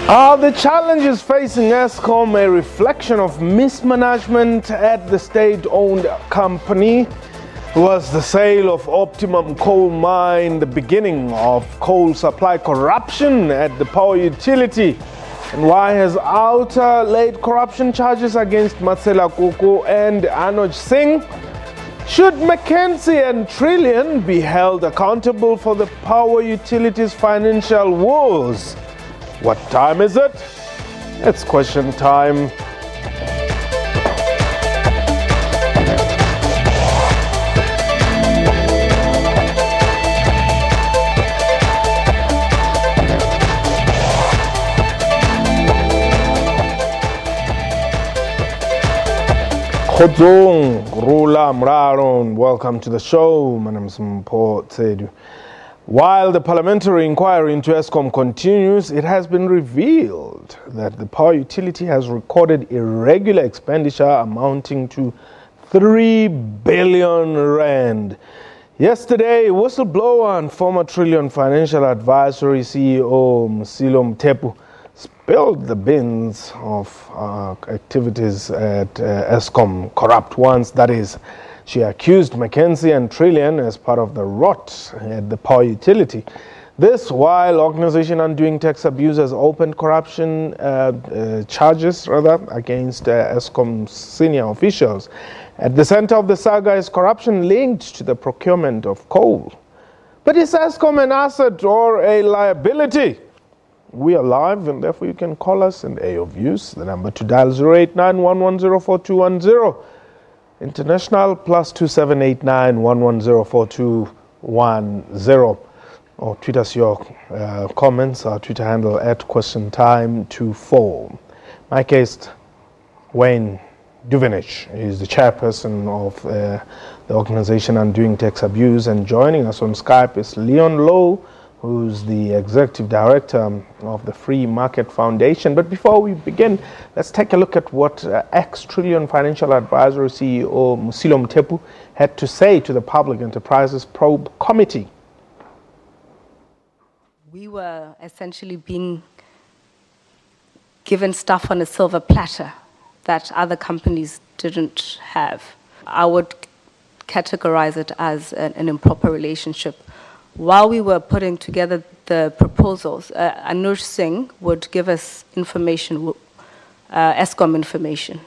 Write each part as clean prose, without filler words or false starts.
Are the challenges facing Eskom a reflection of mismanagement at the state-owned company? Was the sale of Optimum Coal Mine the beginning of coal supply corruption at the power utility? And why has Outer laid corruption charges against Mosilo and Anuj Singh? Should McKinsey and Trillian be held accountable for the power utility's financial woes? What time is it? It's question time. Khodzong, Rula Mraron, welcome to the show. My name is Mpho Tsedu. While the parliamentary inquiry into Eskom continues, it has been revealed that the power utility has recorded irregular expenditure amounting to 3 billion rand. Yesterday, whistleblower and former Trillian Financial Advisory CEO Mothepu spilled the beans of activities at Eskom, corrupt ones, that is. She accused McKinsey and Trillian as part of the rot at the power utility. This while Organization Undoing Tax Abuse has opened corruption charges against Eskom senior officials. At the center of the saga is corruption linked to the procurement of coal. But is Eskom an asset or a liability? We are live, and therefore you can call us and air your views. The number to dial 089-110-4210. International +2789-110-4210, or tweet us your comments. Our Twitter handle @QuestionTime24. My guest, Wayne Duvenich, is the chairperson of the Organization Undoing Tax Abuse, and joining us on Skype is Leon Lowe, who's the executive director of the Free Market Foundation. But before we begin, let's take a look at what ex-Trillian Financial Advisory CEO Mothepu had to say to the Public Enterprises Probe Committee. We were essentially being given stuff on a silver platter that other companies didn't have. I would categorize it as an improper relationship. While we were putting together the proposals, Anuj Singh would give us information, Eskom information,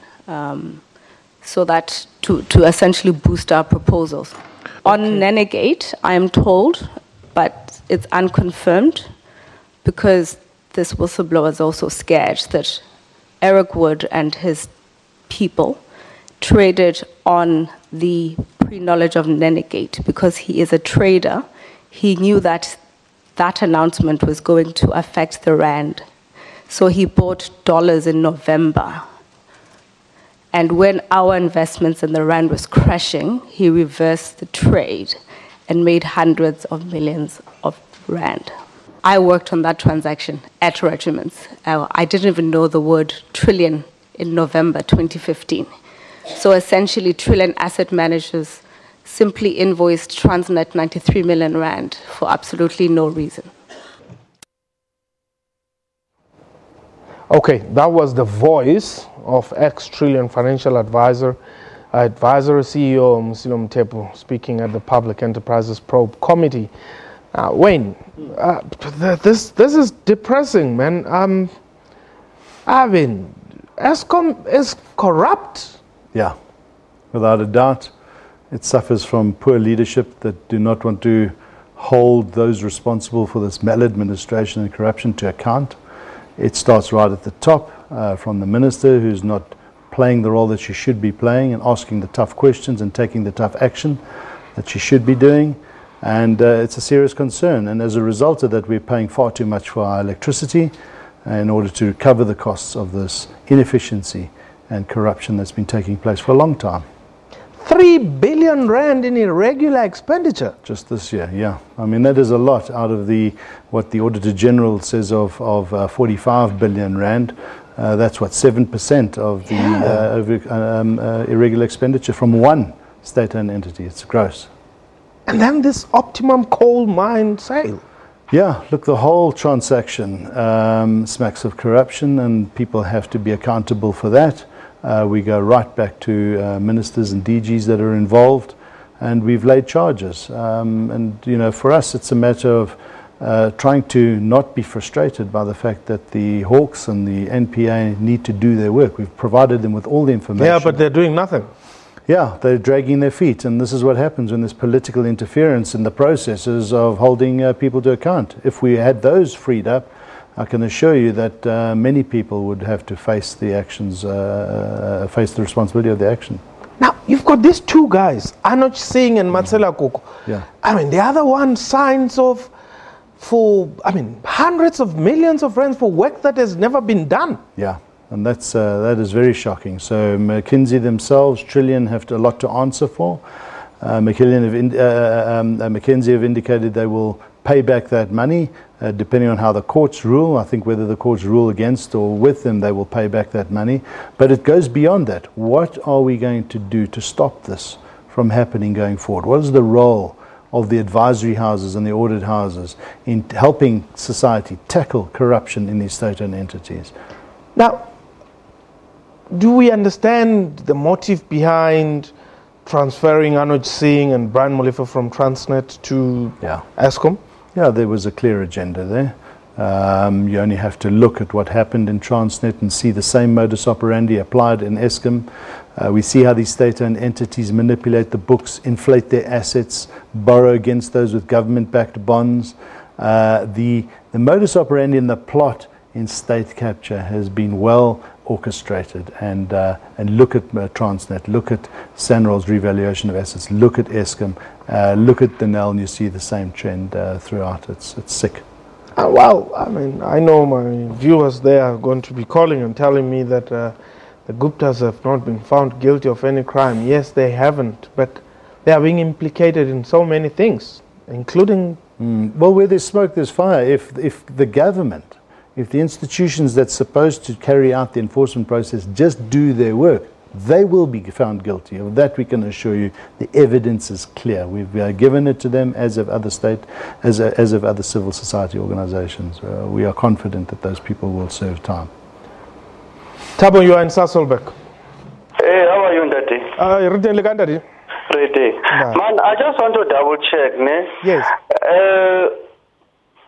so that to essentially boost our proposals. Okay. On Nenegate, I am told, but it's unconfirmed, because this whistleblower is also scared that Eric Wood and his people traded on the pre-knowledge of Nenegate, because he is a trader. He knew that that announcement was going to affect the rand. So he bought dollars in November. And when our investments in the rand was crashing, he reversed the trade and made hundreds of millions of rand. I worked on that transaction at Regiments. I didn't even know the word trillion in November 2015. So essentially, Trillian asset managers simply invoiced Transnet 93 million rand for absolutely no reason. Okay, that was the voice of ex-Trillian Financial Advisory CEO Mothepu speaking at the Public Enterprises Probe Committee. Wayne, this is depressing, man. Eskom is corrupt. Yeah, without a doubt. It suffers from poor leadership that do not want to hold those responsible for this maladministration and corruption to account. It starts right at the top, from the minister, who's not playing the role that she should be playing and asking the tough questions and taking the tough action that she should be doing. And it's a serious concern. And as a result of that, we're paying far too much for our electricity in order to cover the costs of this inefficiency and corruption that's been taking place for a long time. 3 billion rand in irregular expenditure. Just this year, yeah. I mean, that is a lot out of what the Auditor General says of 45 billion rand. That's what, 7% of the irregular expenditure from one state-owned entity. It's gross. And then this optimum coal mine sale. Yeah, look, the whole transaction smacks of corruption, and people have to be accountable for that. We go right back to ministers and DGs that are involved, and we've laid charges. And, you know, for us, it's a matter of trying to not be frustrated by the fact that the Hawks and the NPA need to do their work. We've provided them with all the information. Yeah, but they're doing nothing. Yeah, they're dragging their feet, and this is what happens when there's political interference in the processes of holding people to account. If we had those freed up, I can assure you that many people would have to face the actions, face the responsibility of the action. Now, you've got these two guys, Anoj Singh and Matsela Koko. Yeah. I mean, the other one signs off for, I mean, hundreds of millions of rands for work that has never been done. Yeah. And that is very shocking. So McKinsey themselves, Trillian, have a lot to answer for. McKinsey have indicated they will pay back that money, depending on how the courts rule. I think whether the courts rule against or with them, they will pay back that money. But it goes beyond that. What are we going to do to stop this from happening going forward? What is the role of the advisory houses and the audit houses in helping society tackle corruption in these state-owned entities? Now, do we understand the motive behind transferring Anoj Singh and Brian Molefe from Transnet to Eskom? Yeah, there was a clear agenda there. You only have to look at what happened in Transnet and see the same modus operandi applied in Eskom. We see how these state-owned entities manipulate the books, inflate their assets, borrow against those with government-backed bonds. The modus operandi and the plot in state capture has been well orchestrated, and look at Transnet, look at Sanrol's revaluation of assets, look at Eskom, look at Denel, and you see the same trend throughout. It's sick. Well, I mean, I know my viewers there are going to be calling and telling me that the Guptas have not been found guilty of any crime. Yes, they haven't, but they are being implicated in so many things, including... Well, where there's smoke, there's fire. If the government, if the institutions that's supposed to carry out the enforcement process just do their work, they will be found guilty. Of that we can assure you. The evidence is clear. We've given it to them, as of other as of other civil society organizations. We are confident that those people will serve time. Thabo, you are in Sasolburg. Hey, how are you, Ndati? Rete. Man, I just want to double check, ne? Yes.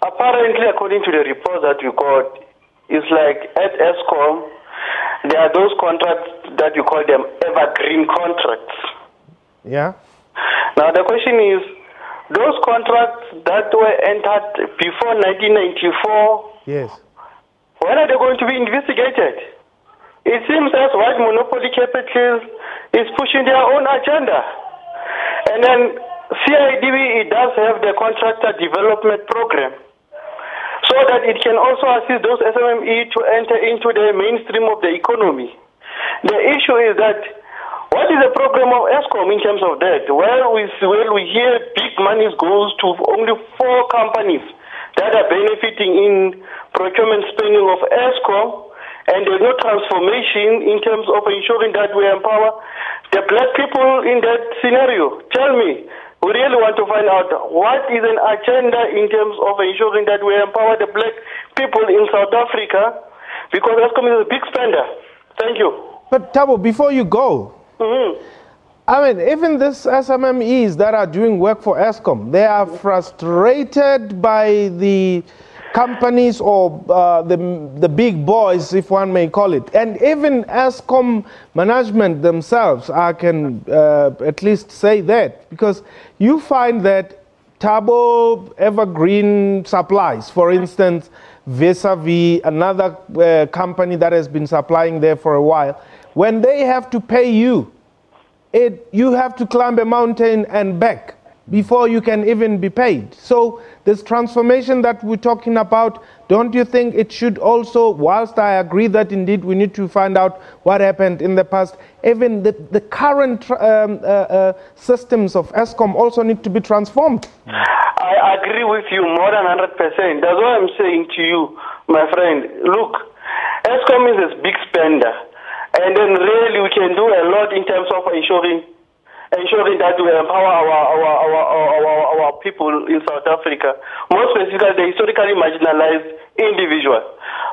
Apparently, according to the report that we got, it's like at Eskom, there are those contracts that you call them evergreen contracts. Yeah. Now, the question is, those contracts that were entered before 1994, yes, when are they going to be investigated? It seems as white monopoly capital is pushing their own agenda. And then CIDB, it does have the contractor development program, so that it can also assist those SMME to enter into the mainstream of the economy. The issue is that, what is the program of Eskom in terms of that? Well, we hear big money goes to only 4 companies that are benefiting in procurement spending of Eskom, and there's no transformation in terms of ensuring that we empower the black people in that scenario. Tell me, we really want to find out what is an agenda in terms of ensuring that we empower the black people in South Africa, because Eskom is a big spender. Thank you. But Thabo, before you go, I mean, even these SMMEs that are doing work for Eskom, they are frustrated by the companies or the big boys, if one may call it. And even Eskom management themselves, I can at least say that, because you find that Thabo Evergreen Supplies, for instance, vis-a-vis another company that has been supplying there for a while, when they have to pay you, you have to climb a mountain and back before you can even be paid. So this transformation that we're talking about, don't you think it should also, whilst I agree that indeed we need to find out what happened in the past, even the current systems of Eskom also need to be transformed? I agree with you more than 100%. That's what I'm saying to you, my friend. Look, Eskom is a big spender, and then really we can do a lot in terms of ensuring ensuring that we empower our people in South Africa, more specifically the historically marginalized individual.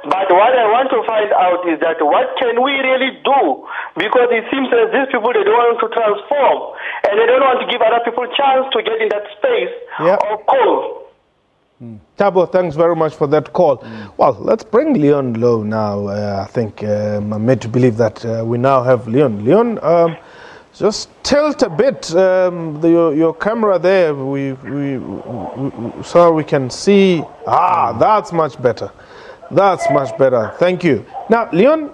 But what I want to find out is that what can we really do? Because it seems that these people, they don't want to transform, and they don't want to give other people a chance to get in that space of call. Thabo, thanks very much for that call. Well, let's bring Leon Low now. I think I'm made to believe that we now have Leon. Leon, just tilt a bit your camera there, so we can see. That's much better. That's much better. Thank you. Now, Leon,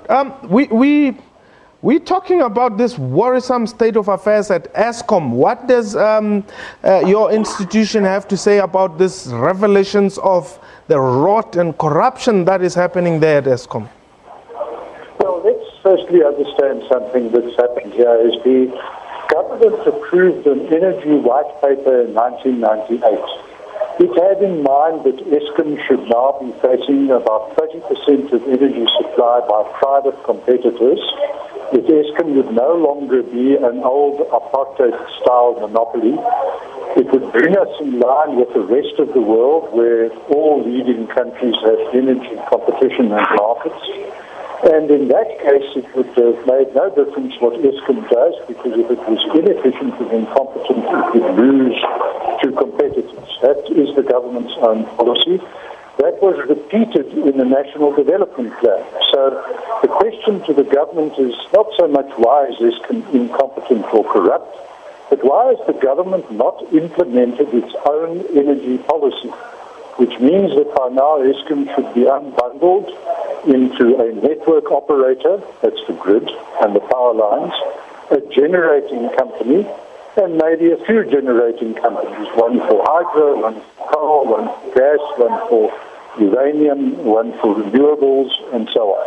we're talking about this worrisome state of affairs at Eskom. What does your institution have to say about this revelations of the rot and corruption that is happening there at Eskom? Well, let's firstly understand something that's happened here. Is the government approved an energy white paper in 1998. It had in mind that Eskom should now be facing about 30% of energy supply by private competitors. That Eskom would no longer be an old apartheid-style monopoly. It would bring us in line with the rest of the world, where all leading countries have energy competition and markets. And in that case, it would have made no difference what Eskom does, because if it was inefficient and incompetent, it would lose to competitors. That is the government's own policy. That was repeated in the National Development Plan. So the question to the government is not so much why is Eskom incompetent or corrupt, but why has the government not implemented its own energy policy, which means that by now Eskom should be unbundled into a network operator, that's the grid and the power lines, a generating company, and maybe a few generating companies, one for hydro, one for coal, one for gas, one for uranium, one for renewables, and so on.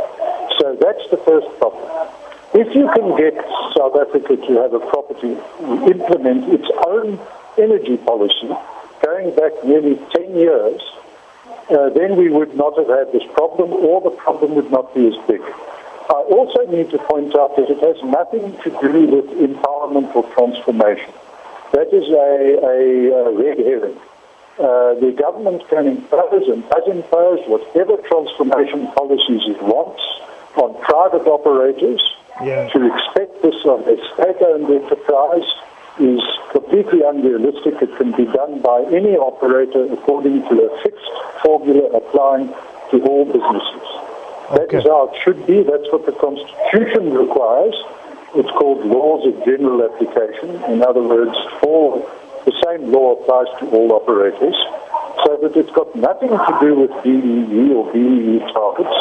So that's the first problem. If you can get South Africa to have a property, implement its own energy policy, going back nearly 10 years, then we would not have had this problem, or the problem would not be as big. I also need to point out that it has nothing to do with empowerment or transformation. That is a red herring. The government can impose and does impose whatever transformation policies it wants on private operators. To expect this of a state-owned enterprise is completely unrealistic. It can be done by any operator according to a fixed formula applying to all businesses. That is how it should be. That's what the Constitution requires. It's called laws of general application. In other words, the same law applies to all operators. So that it's got nothing to do with BEE or BEE targets.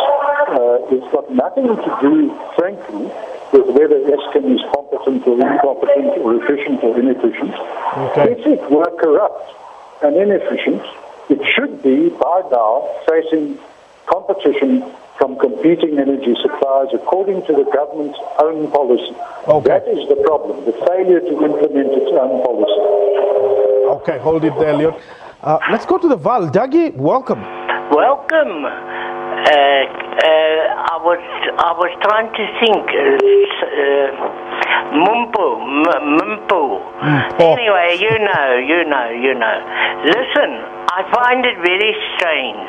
It's got nothing to do, frankly, with whether Eskom is competent or incompetent or efficient or inefficient. If it were corrupt and inefficient, it should be, by now, facing competition from competing energy suppliers according to the government's own policy. That is the problem, the failure to implement its own policy. Okay, hold it there, Leon. Let's go to the Val. Dagi, welcome. Welcome. I was trying to think. Mumpo. Anyway, you know. Listen, I find it very strange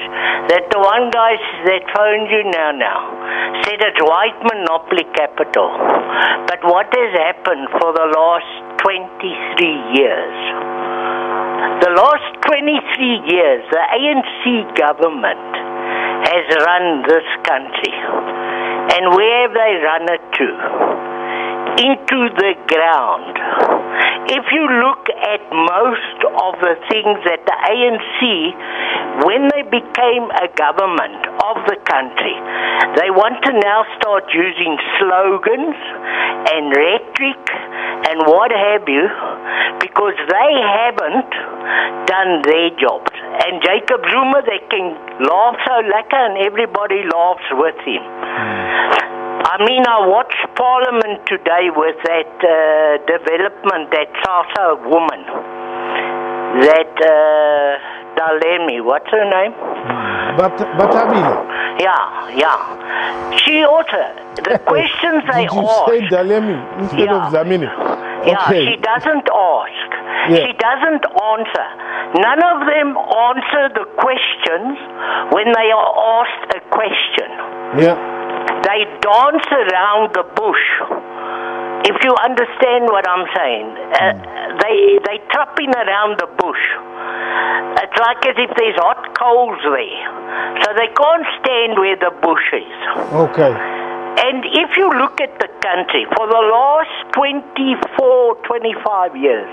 that the one guy that phoned you now said it's white monopoly capital. But what has happened for the last 23 years? The last 23 years, the ANC government has run this country. And where have they run it to? Into the ground. If you look at most of the things that the ANC, when they became a government of the country, they want to now start using slogans and rhetoric and what have you, because they haven't done their jobs. And Jacob Zuma, they can laugh so lekker and everybody laughs with him. I mean, I watched Parliament today with that development, that Sasa woman, that Dalemi, what's her name? Batabile. Yeah. She also, the questions they asked. Did you say Dalemi instead of Zamini? Yeah, Okay. she doesn't ask. Yeah. She doesn't answer. None of them answer the questions when they are asked a question. Yeah. They dance around the bush. If you understand what I'm saying, they trapping around the bush. It's like as if there's hot coals there. So they can't stand where the bush is. Okay. And if you look at the country, for the last 24, 25 years,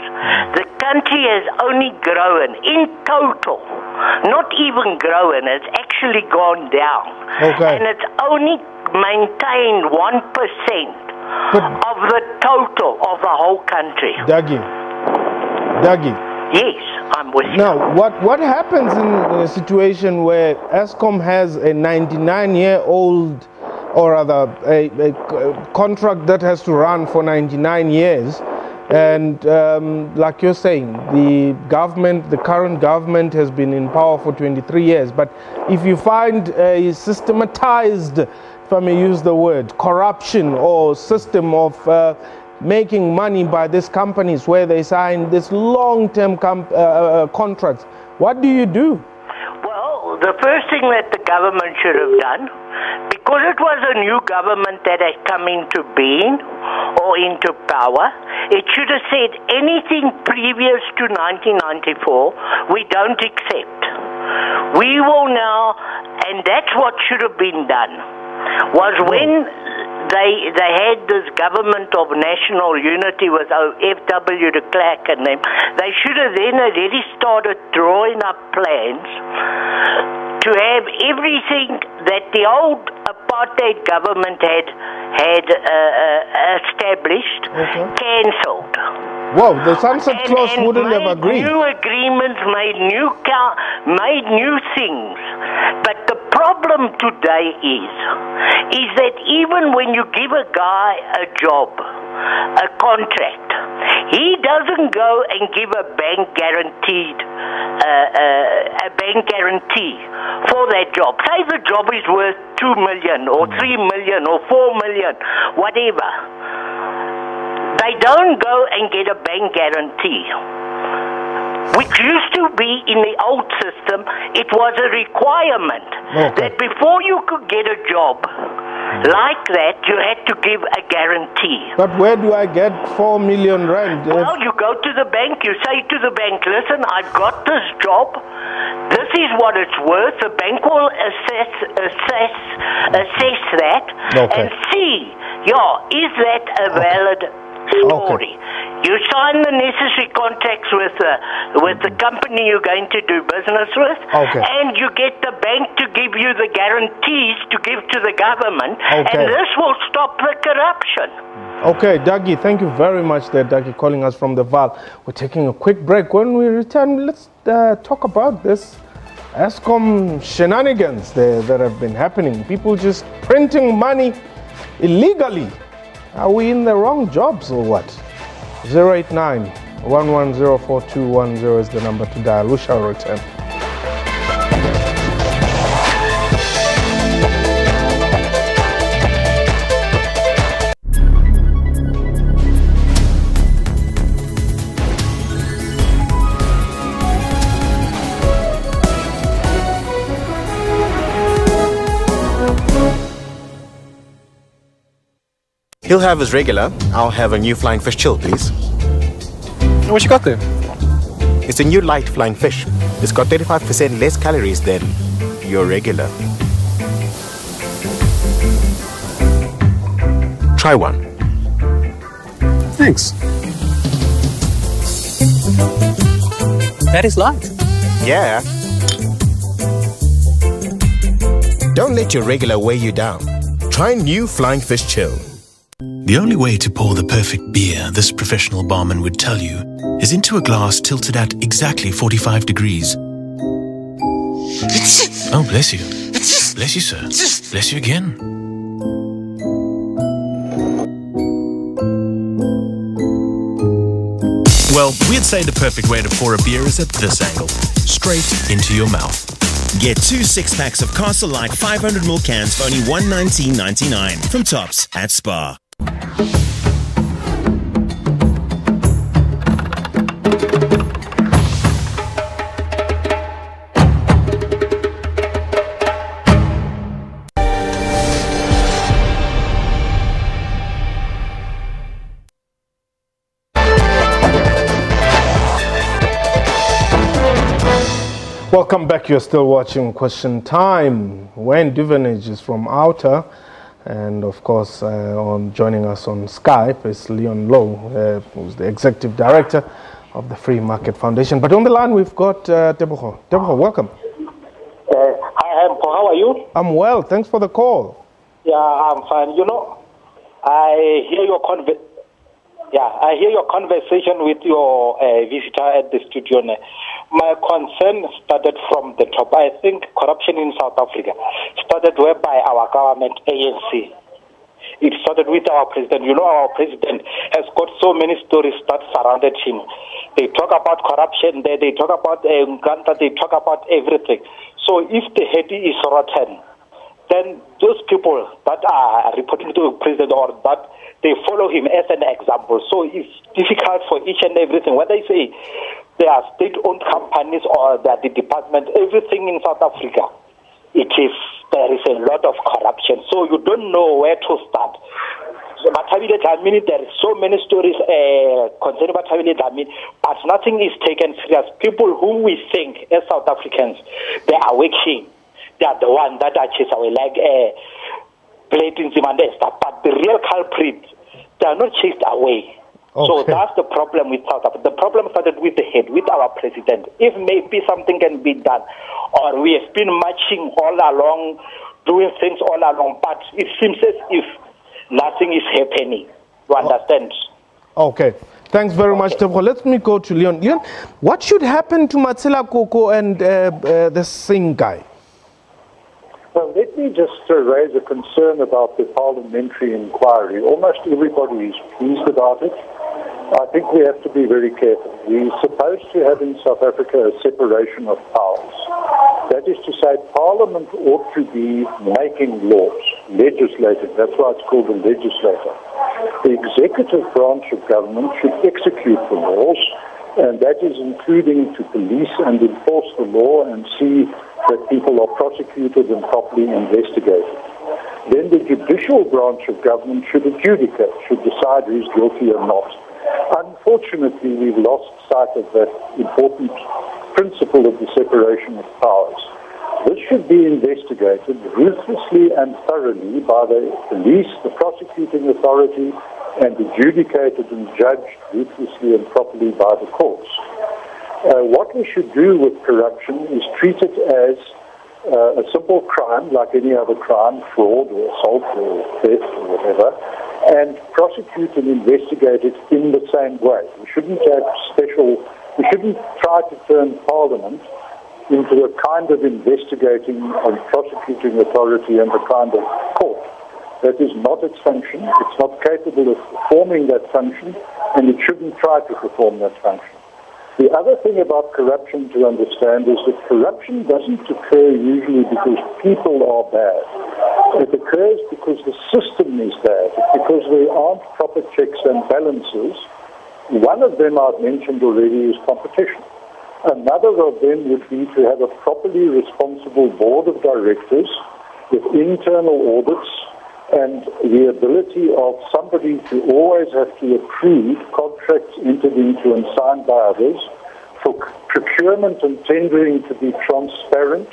the country has only grown in total, not even grown, it's actually gone down. Okay. And it's only maintained 1% of the total of the whole country. Dougie. Yes, I'm with you. Now, what happens in a situation where Eskom has a 99-year-old, or rather a contract that has to run for 99 years, and like you're saying, the current government has been in power for 23 years, but if you find a systematized, if I may use the word, corruption or system of making money by these companies where they sign this long-term contracts, what do you do? Well, the first thing that the government should have done, because it was a new government that had come into being or into power, it should have said anything previous to 1994 we don't accept. We will now, and that's what should have been done, was when they had this government of national unity with F.W. de Klerk and them, they should have then already started drawing up plans to have everything that the old apartheid government had established cancelled. Whoa, the sunset clause wouldn't have agreed. New agreements, made new things. But the problem today is that even when you give a guy a job, a contract, he doesn't go and give a bank guarantee for that job. Say the job is worth 2 million or 3 million or 4 million, whatever. They don't go and get a bank guarantee, which used to be in the old system. It was a requirement that before you could get a job like that, you had to give a guarantee. But where do I get 4 million rand? Well, you go to the bank, you say to the bank, listen, I've got this job, this is what it's worth. The bank will assess that and see, is that a valid story? You sign the necessary contracts with the company you're going to do business with, and you get the bank to give you the guarantees to give to the government, and this will stop the corruption. Okay, Dougie, thank you very much there, Dougie, calling us from the Val. We're taking a quick break. When we return, let's talk about this Eskom shenanigans that have been happening. People just printing money illegally. Are we in the wrong jobs or what? 089 1104210 is the number to dial. We shall return. He'll have his regular. I'll have a new flying fish chill, please. What you got there? It's a new light flying fish. It's got 35% less calories than your regular. Try one. Thanks. That is light. Yeah. Don't let your regular weigh you down. Try new flying fish chill. The only way to pour the perfect beer, this professional barman would tell you, is into a glass tilted at exactly 45 degrees. Oh, bless you. Bless you, sir. Bless you again. Well, we'd say the perfect way to pour a beer is at this angle, straight into your mouth. Get 2 6-packs of Castle Light 500ml cans for only $119.99 from Tops at Spar. Welcome back. You're still watching Question Time. Wayne Duvenage is from Outer, and of course, joining us on Skype is Leon Lowe, who's the Executive Director of the Free Market Foundation. But on the line, we've got Tebogo. Tebogo, welcome. Hi, how are you? I'm well. Thanks for the call. Yeah, I'm fine. You know, I hear your conversation with your visitor at the studio. My concern started from the top. I think corruption in South Africa started whereby our government, ANC, it started with our president. You know, our president has got so many stories that surrounded him. They talk about corruption, they talk about Uganda, they talk about everything. So if the head is rotten, then those people that are reporting to the president or that they follow him as an example. So it's difficult for each and everything. Whether you say they are state-owned companies or they are the department, everything in South Africa, there is a lot of corruption. So you don't know where to start. So there are so many stories concerning but nothing is taken serious. People who we think as South Africans, they are working. They are the ones that are chased away, like Platin Zimandesta. But the real culprit, they are not chased away. Okay. So that's the problem with South Africa. The problem started with the head, with our president. If maybe something can be done, or we have been marching all along, doing things all along, but it seems as if nothing is happening. You understand? Okay. Thanks very much, Tebogo. Let me go to Leon. Leon, what should happen to Matsela Koko and the Singh guy? Well, let me just raise a concern about the parliamentary inquiry. Almost everybody is pleased about it. I think we have to be very careful. We're supposed to have in South Africa a separation of powers. That is to say, Parliament ought to be making laws, legislating. That's why it's called a legislator. The executive branch of government should execute the laws, and that is including to police and enforce the law and see that people are prosecuted and properly investigated. Then the judicial branch of government should adjudicate, should decide who's guilty or not. Unfortunately, we've lost sight of that important principle of the separation of powers. This should be investigated ruthlessly and thoroughly by the police, the prosecuting authority, and adjudicated and judged ruthlessly and properly by the courts. What we should do with corruption is treat it as a simple crime, like any other crime, fraud or assault or theft or whatever, and prosecute and investigate it in the same way. We shouldn't try to turn Parliament into a kind of investigating and prosecuting authority and a kind of court. That is not its function. It's not capable of performing that function, and it shouldn't try to perform that function. The other thing about corruption to understand is that corruption doesn't occur usually because people are bad. It occurs because the system is bad, because there aren't proper checks and balances. One of them I've mentioned already is competition. Another of them would be to have a properly responsible board of directors with internal audits and the ability of somebody to always have to approve contracts entered into and signed by others, for procurement and tendering to be transparent,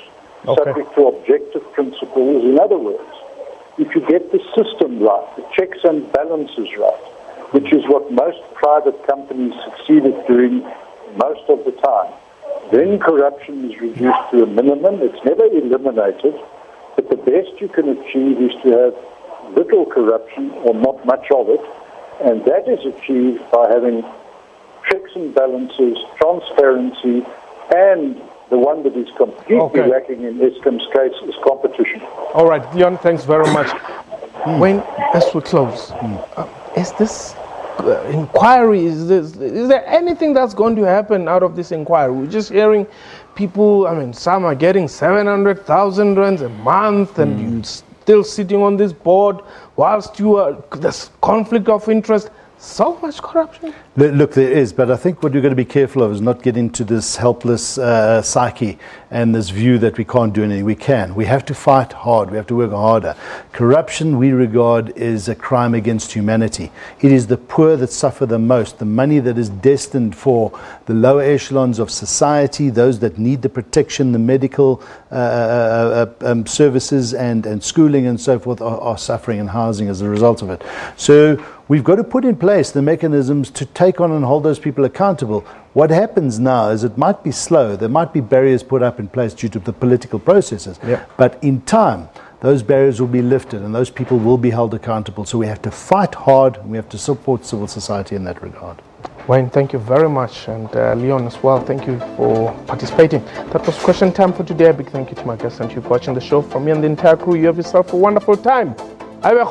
subject to objective principles. In other words, if you get the system right, the checks and balances right, which is what most private companies succeed at doing most of the time, then corruption is reduced to a minimum. It's never eliminated, but the best you can achieve is to have little corruption or not much of it, and that is achieved by having checks and balances, transparency, and the one that is completely lacking in Eskom's case is competition. All right, Leon, thanks very much. When, as we close, is this inquiry, is there anything that's going to happen out of this inquiry? We're just hearing people, some are getting 700,000 rands a month, and you still sitting on this board whilst you are, this conflict of interest. So much corruption? Look, there is, but I think what we're going to be careful of is not get into this helpless psyche and this view that we can't do anything. We can. We have to fight hard. We have to work harder. Corruption, we regard, is a crime against humanity. It is the poor that suffer the most. The money that is destined for the lower echelons of society, those that need the protection, the medical services and schooling and so forth are suffering and housing as a result of it. So we've got to put in place the mechanisms to take on and hold those people accountable. What happens now is it might be slow. There might be barriers put up in place due to the political processes. Yep. But in time, those barriers will be lifted and those people will be held accountable. So we have to fight hard and we have to support civil society in that regard. Wayne, thank you very much. And Leon as well, thank you for participating. That was question time for today. A big thank you to my guests and you for watching the show. From me and the entire crew, you have yourself a wonderful time. I will